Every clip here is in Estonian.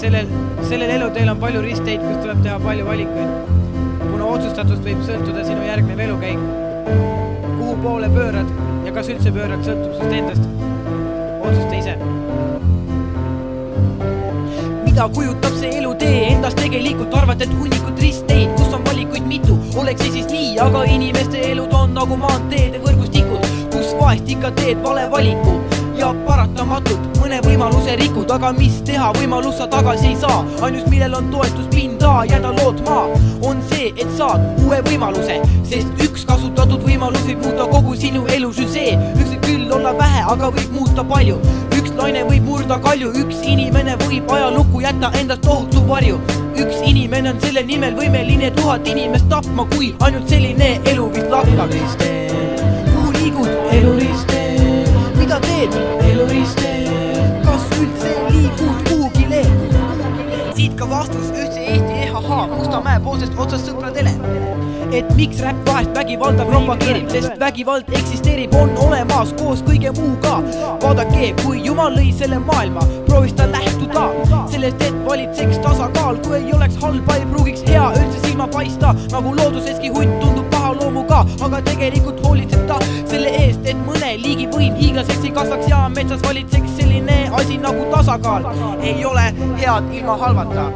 sellel eluteel on palju ristteid, kus tuleb teha palju valikuid. Kuna otsustatust võib sõltuda sinu järgnev elukäik. Kuhu poole pöörad ja kas üldse pöörad sõltub sust endast. Otsusta ise. Mida kujutab see elutee endast tegelikult arvad, et hunnikud ristteid, kus on valikuid mitu, oleks see siis nii, aga inimeste elud on nagu maanteede võrgustikud, kus vahest ikka teed vale valiku ja paratamatult mõne võimaluse rikud, aga mis teha, võimalus sa tagasi ei saa, ainus millel on toetuspinda jääda lootma on see, et saad uue võimaluse, sest üks kasutatud võimalus võib muuta kogu sinu elu süsee, üks võib küll olla vähe, aga võib muuta palju, üks laine võib murda kalju, üks inimene võib ajalukku jätta endast tohutu varju, üks inimene on selle nimel võimeline 1000 inimest tapma, kui ainult selline elu vist lakkab. Kuhu liigud? Eluristee. Mida teed? Eluristee. Kas üldse liigud kuhugile? Siit ka vastus ühtse Eesti EHH Mustamäe poolsest otsast sõpradele, et miks räpp vahest vägivalda propageerib, sest vägivald eksisteerib, on olemas koos kõige muuga. Vaadake, kui Jumal lõi selle maailma, proovis ta lähtuda sellest, et valitseks tasakaal, kui ei oleks halba, ei pruugiks hea üldse silma paista, nagu looduseski hunt tundub paha loomuga, aga tegelikult hoolitseb ta selle eest, et mõne liigi võim hiiglaseks ei kasvaks ja metsas valitseks selline asi nagu tasakaal. Ei ole head ilma halvata.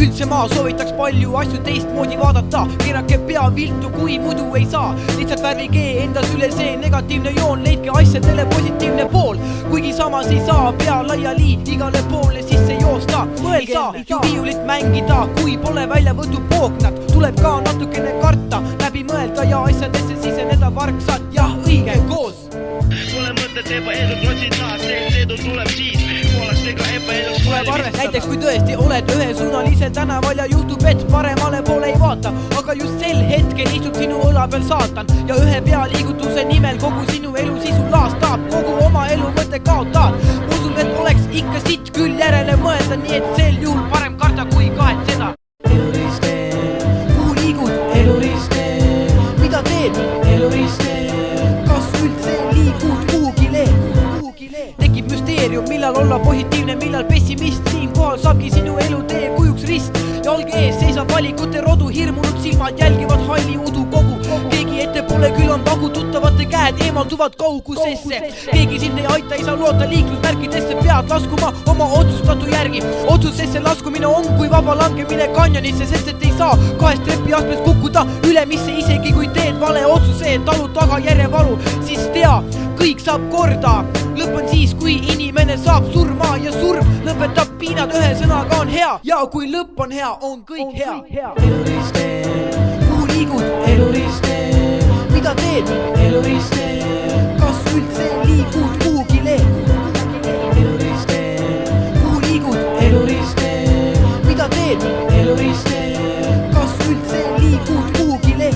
Üldse ma soovitaks palju asju teistmoodi vaadata, keerake pea viltu, kui muidu ei saa, lihtsalt värvige endas üle see negatiivne joon, leidke asjadele positiivne pool, kuigi samas ei saa pea laiali igale poole sisse joosta, ei saa ju viiulit mängida, kui pole välja võtnud pooknat, tuleb ka natukene karta, läbi mõelda ja asjadesse siseneda vargsad, jah õige koos. Pole mõtet ebaedult otsida, see edu tuleb siis, poolastega ebaedult tuleb arvestada. Näiteks kui tõesti oled ühesuunalisel tänaval ja juhtub, et paremale poole ei vaata, aga just sel hetkel istub sinu õla peal saatan ja ühe pealiigutuse nimel kogu sinu elu sisu laastab, kogu oma elu mõte kaotad. Usun, et oleks ikka siit küll järele mõelda, nii et sel juhul parem karta kui kahetseda. Eluristee. Kuhu liigud? Eluristee. Mida teed? Eluristee. Kas üldse liigud kuhugile? Tekib müsteerium, millal olla positiivne, millal pessimist, siinkohal saabki sinu elutee kujuks rist. Jalge ees seisab valikute rodu, hirmunud silmad jälgivad halli udu kogu. Keegi ette pole, küll on tagu, tuttavate käed eemalduvad kaugusesse. Keegi sind ei aita, ei saa loota liiklusmärkidesse, pead laskuma oma otsustatu järgi. Otsusesse laskumine on kui vaba langemine kanjonisse, sest et ei saa kahest trepiastmest kukkuda ülemisse, isegi kui teed vale otsuse, talud tagajärje valu, siis tea, kõik saab korda. Lõpp on siis, kui inimene saab surma ja surm lõpetab piinad, ühe sõnaga on hea ja kui lõpp on hea, on kõik hea. Eluristee. Kuhu liigud? Eluristee. Mida teed? Eluristee. Kas üldse liigud kuhugile? Eluristee. Kuhu liigud? Eluristee. Mida teed? Eluristee. Kas üldse liigud kuhugile?